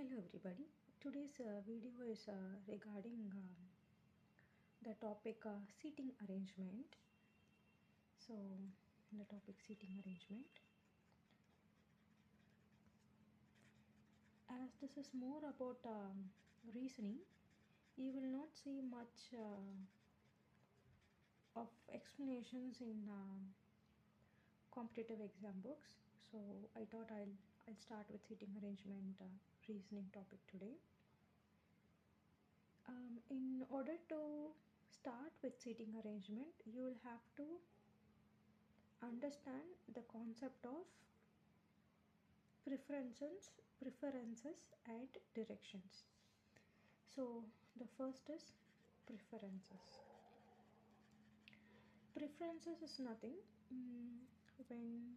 Hello everybody. Today's video is regarding the topic seating arrangement. So, the topic seating arrangement. As this is more about reasoning, you will not see much of explanations in competitive exam books. So I thought I'll start with seating arrangement reasoning topic today. In order to start with seating arrangement, you will have to understand the concept of preferences and directions. So the first is preferences. Preferences is nothing when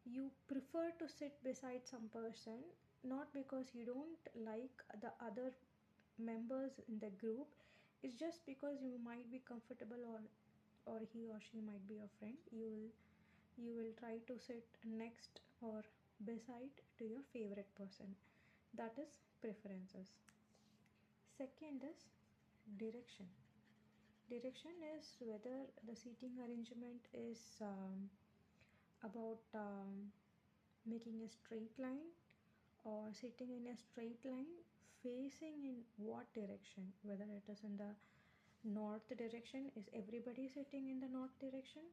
you prefer to sit beside some person, not because you don't like the other members in the group. It's just because you might be comfortable, or he or she might be your friend. You will try to sit next or beside to your favorite person. That is preferences. Second is direction. Direction is whether the seating arrangement is about making a straight line or sitting in a straight line, facing in what direction, whether it is in the north direction, is everybody sitting in the north direction,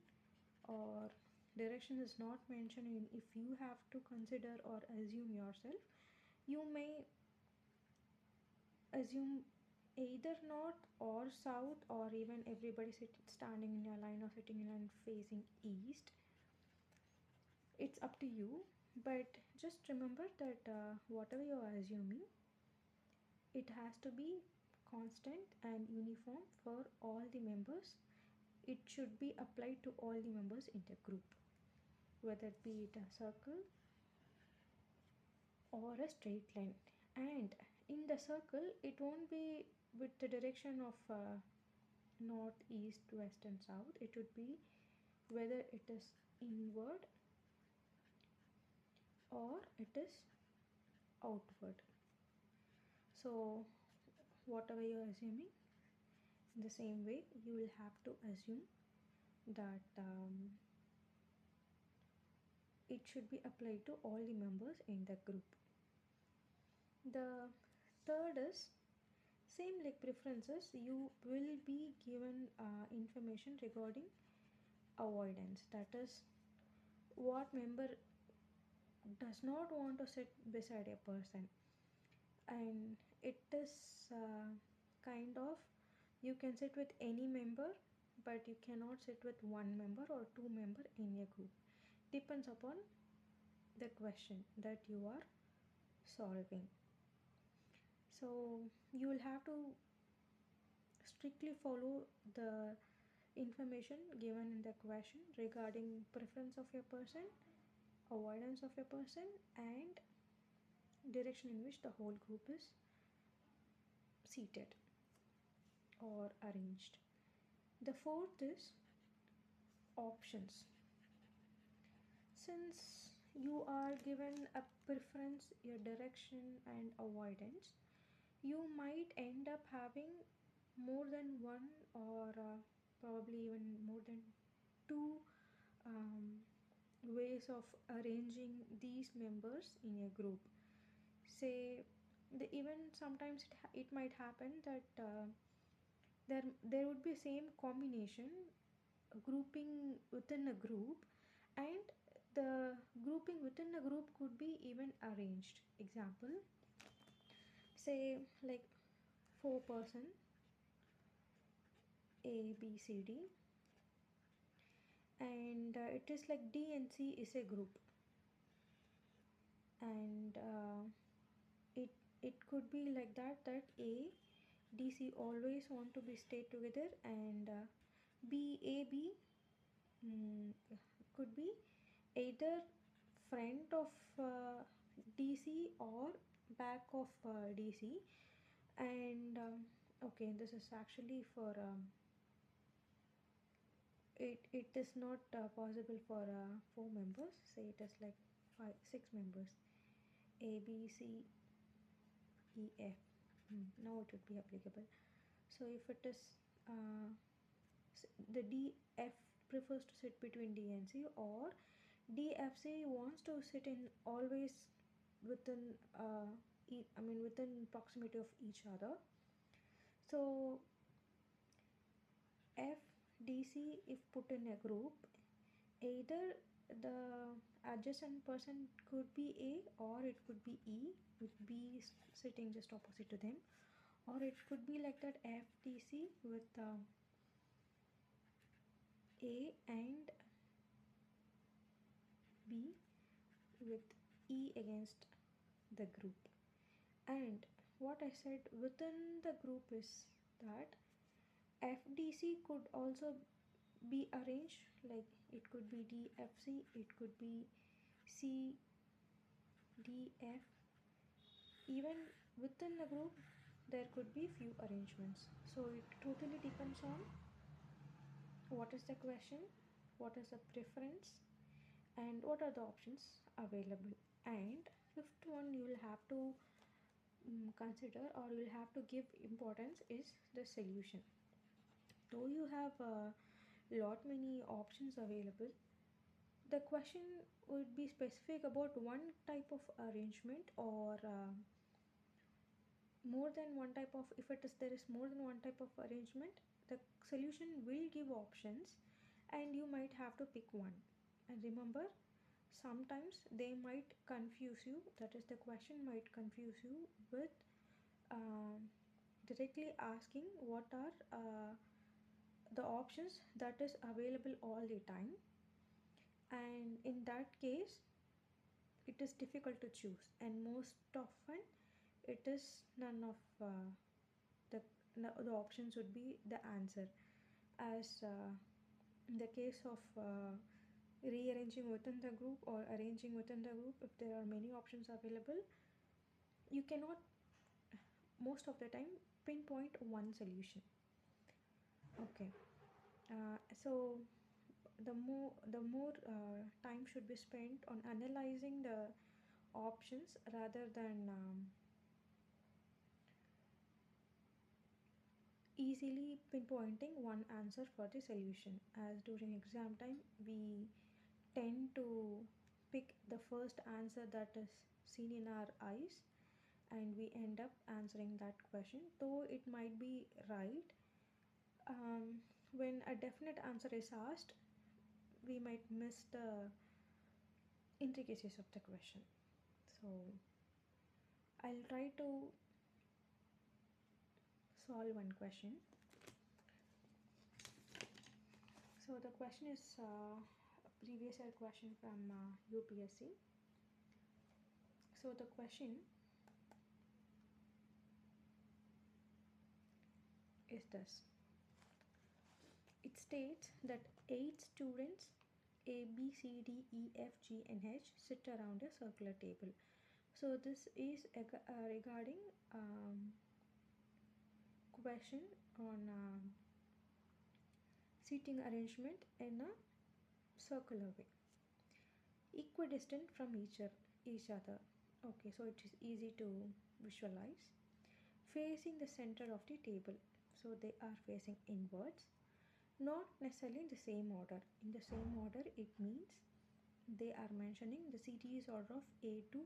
or direction is not mentioned. If you have to consider or assume yourself, you may assume either north or south, or even everybody standing in a line or sitting in and facing east. It's up to you, but just remember that whatever you are assuming, it has to be constant and uniform for all the members. It should be applied to all the members in the group, whether it be it a circle or a straight line. And in the circle, it won't be with the direction of north, east, west and south. It would be whether it is inward or it is outward. So whatever you are assuming, in the same way you will have to assume that it should be applied to all the members in the group. The third is same like preferences. You will be given information regarding avoidance. That is, what member does not want to sit beside a person, and it is kind of, you can sit with any member, but you cannot sit with one member or two member in a group. Depends upon the question that you are solving. So you will have to strictly follow the information given in the question regarding preference of your person, avoidance of your person, and direction in which the whole group is seated or arranged. The fourth is options. Since you are given a preference, your direction and avoidance, you might end up having more than one, or probably even more than two ways of arranging these members in a group. Say, even sometimes it might happen that there would be same combination grouping within a group, and the grouping within a group could be even arranged. Example, say like 4-person A, B, C, D, and it is like D and C is a group, and it could be like that A, D, C always want to be stay together, and B could be either front of DC or back of DC. And okay, this is actually for it is not possible for 4 members. Say it is like 6 members, A, B, C, E, F. Now it would be applicable. So if it is the D, F prefers to sit between D and C, or D, F, C wants to sit in always within within proximity of each other. So F, D, C, if put in a group, either the adjacent person could be A or it could be E, with B sitting just opposite to them, or it could be like that F, D, C with A and B with E against the group. And what I said within the group is that FDC could also be arranged like it could be DFC, it could be CDF. Even within the group, there could be few arrangements. So it totally depends on what is the question, what is the preference, and what are the options available. And fifth one you will have to consider or you will have to give importance is the solution. Though you have a lot many options available, the question would be specific about one type of arrangement or more than one type of, if it is there is more than one type of arrangement, the solution will give options and you might have to pick one. And remember, sometimes they might confuse you, that is the question might confuse you with um, directly asking what are the options that is available all the time, and in that case it is difficult to choose, and most often it is none of the, the options would be the answer, as in the case of rearranging within the group or arranging within the group, if there are many options available, you cannot most of the time pinpoint one solution. Okay, so the more time should be spent on analyzing the options rather than easily pinpointing one answer for the solution, as during exam time we tend to pick the first answer that is seen in our eyes and we end up answering that question, though it might be right. When a definite answer is asked, we might miss the intricacies of the question. So I'll try to solve one question. So the question is a previous year question from UPSC. So the question is this. It states that 8 students A, B, C, D, E, F, G and H sit around a circular table. So this is regarding question on seating arrangement in a circular way, equidistant from each other. Okay, so it is easy to visualize. Facing the center of the table, so they are facing inwards, not necessarily in the same order. In the same order, it means they are mentioning the series order of A to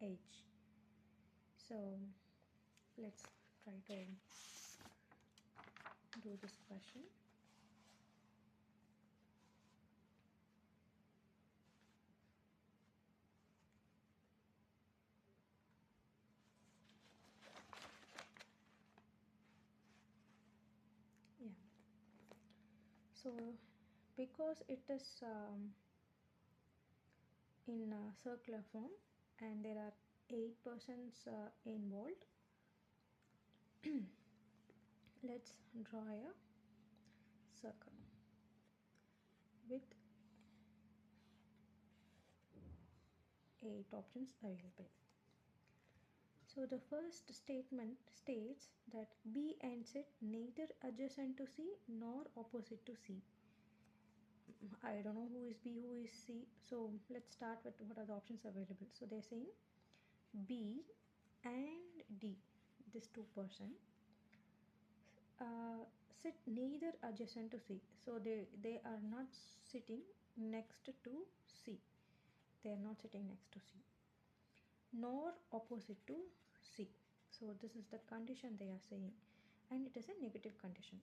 H. So let's try to do this question. Yeah. So because it is in circular form and there are 8 persons involved, let's draw a circle with 8 options available. So the first statement states that B ends it neither adjacent to C nor opposite to C. I don't know who is B, who is C. So let's start with what are the options available. So they're saying B and D. this two-person sit neither adjacent to C. So they are not sitting next to C. They are not sitting next to C, nor opposite to C. So this is the condition they are saying, and it is a negative condition,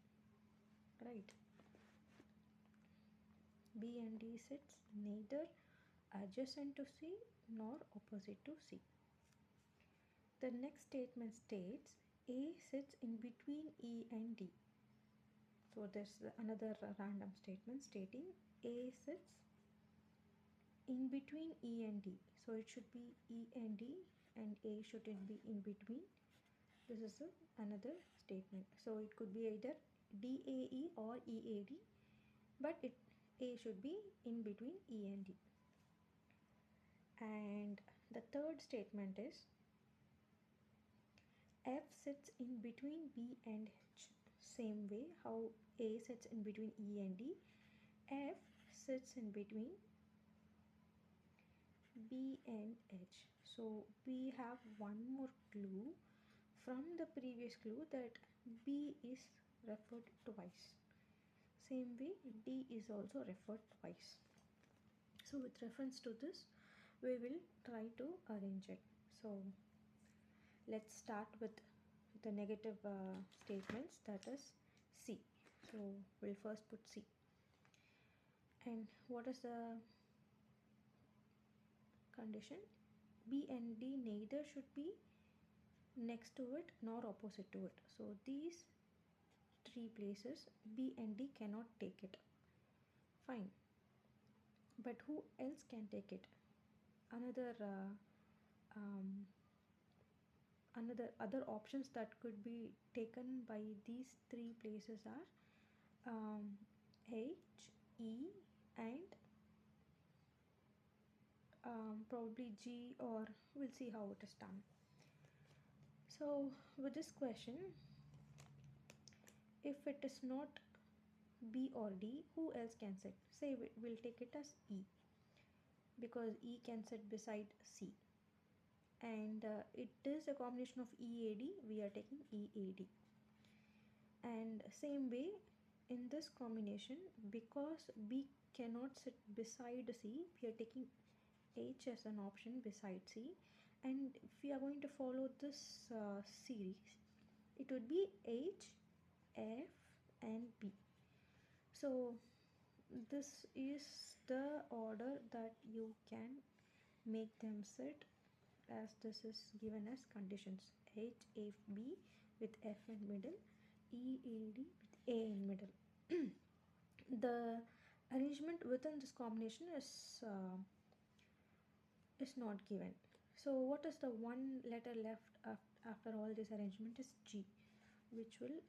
right? B and D sits neither adjacent to C nor opposite to C. The next statement states A sits in between E and D. So there's another random statement stating A sits in between E and D. So it should be E and D, and A shouldn't be in between. This is another statement. So it could be either DAE or EAD, but A should be in between E and D. And the third statement is F sits in between B and H. Same way how A sits in between E and D, F sits in between B and H. So we have one more clue from the previous clue that B is referred twice. Same way D is also referred twice. So with reference to this, we will try to arrange it. So let's start with the negative statements, that is C. So we'll first put C. And what is the condition? B and D neither should be next to it nor opposite to it. So these three places B and D cannot take it. Fine. But who else can take it? Another other options that could be taken by these three places are H, E, and probably G, or we'll see how it is done. So with this question, if it is not B or D, who else can sit? Say we'll take it as E, because E can sit beside C, and it is a combination of EAD. We are taking EAD. And same way in this combination, because B cannot sit beside C, we are taking H as an option beside C. And if we are going to follow this series, it would be H, F, and B. So this is the order that you can make them sit, as this is given as conditions: H, F, B with F in middle, E, A, D with A in middle. The arrangement within this combination is not given. So what is the one letter left after all this arrangement is G, which will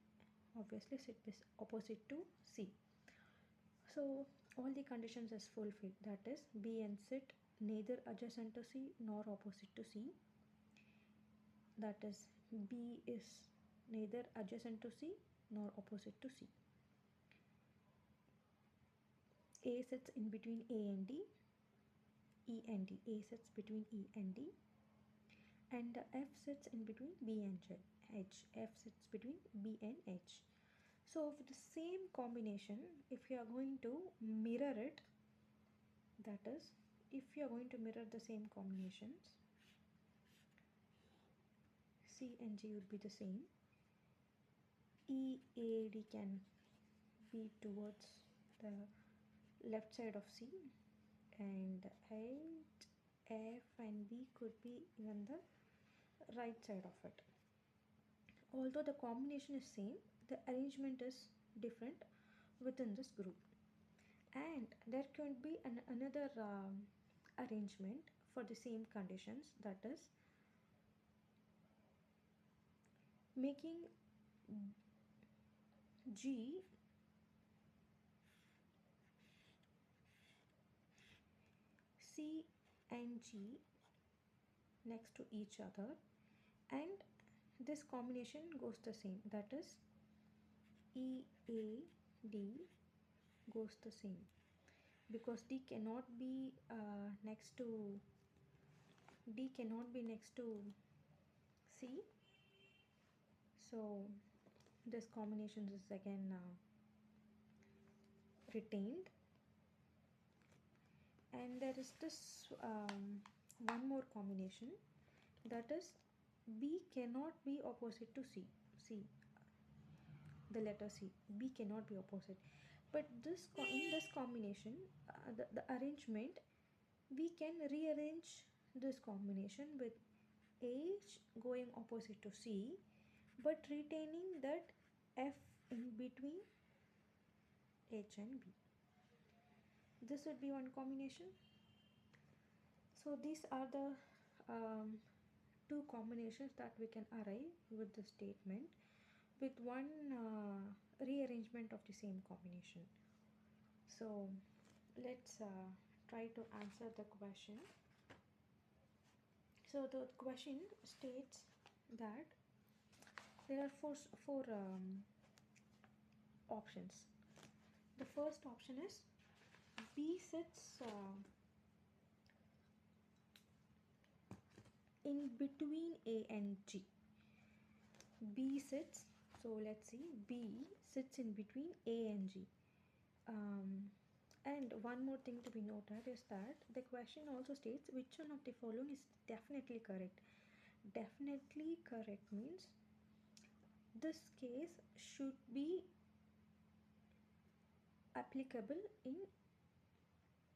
obviously sit opposite to C. So all the conditions is fulfilled, that is B and sit neither adjacent to C nor opposite to C, that is B is neither adjacent to C nor opposite to C. A sits in between A and D, E and D. A sits between E and D, and F sits in between B and H. F sits between B and H. So for the same combination, if you are going to mirror it, that is, if you are going to mirror the same combinations, C and G would be the same. E, A, D can be towards the left side of C, and H, F, and B could be even the right side of it. Although the combination is same, the arrangement is different within this group. And there could be another arrangement for the same conditions, that is making G C and G next to each other, and this combination goes the same, that is E, A, D goes the same, because D cannot be next to C, So this combination is again retained, and there is this one more combination, that is B cannot be opposite to C. C, the letter C. B cannot be opposite. But in this combination, the arrangement, we can rearrange this combination with H going opposite to C, but retaining that F in between H and B. This would be one combination. So these are the two combinations that we can arrive with the statement with one rearrangement of the same combination. So let's try to answer the question. So the question states that there are four options. The first option is B sits in between A and G. B sits, so let's see, B sits in between A and G. And one more thing to be noted is that the question also states which one of the following is definitely correct. Definitely correct means this case should be applicable in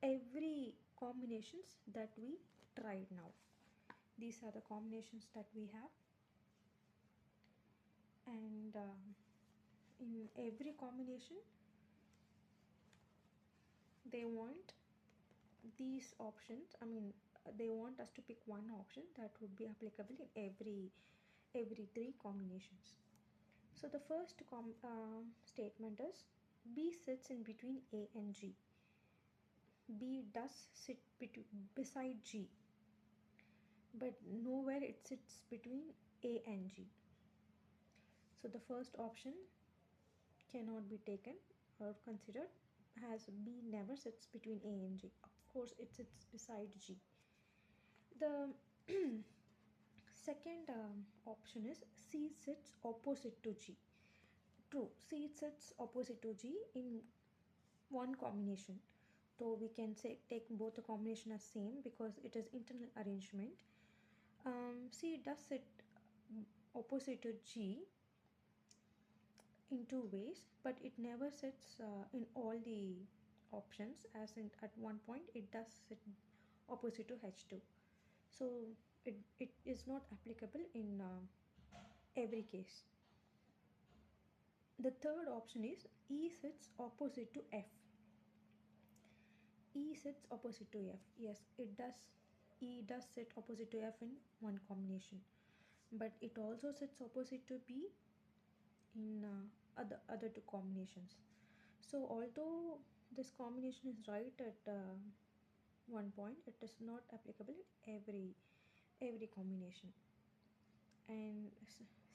every combinations that we tried now. These are the combinations that we have, and in every combination they want these options. I mean, they want us to pick one option that would be applicable in every three combinations. So the first statement is B sits in between A and G. B does sit beside G, but nowhere it sits between A and G. So the first option cannot be taken or considered, as B never sits between A and G. Of course, it sits beside G. The second option is C sits opposite to G. True, C sits opposite to G in one combination. So we can say take both the combination as same because it is internal arrangement. C does sit opposite to G in two ways, but it never sits in all the options, as in at one point it does sit opposite to H2. So it is not applicable in every case. The third option is E sits opposite to F. E sits opposite to F. Yes, it does. E does sit opposite to F in one combination, but it also sits opposite to B in other two combinations. So although this combination is right at one point, it is not applicable in every combination. And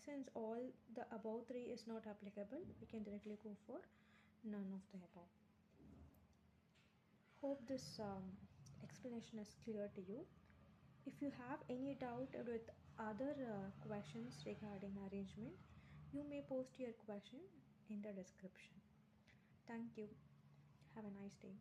since all the above three is not applicable, we can directly go for none of the above. Hope this explanation is clear to you. If you have any doubt with other questions regarding arrangement, you may post your question in the description. Thank you. Have a nice day.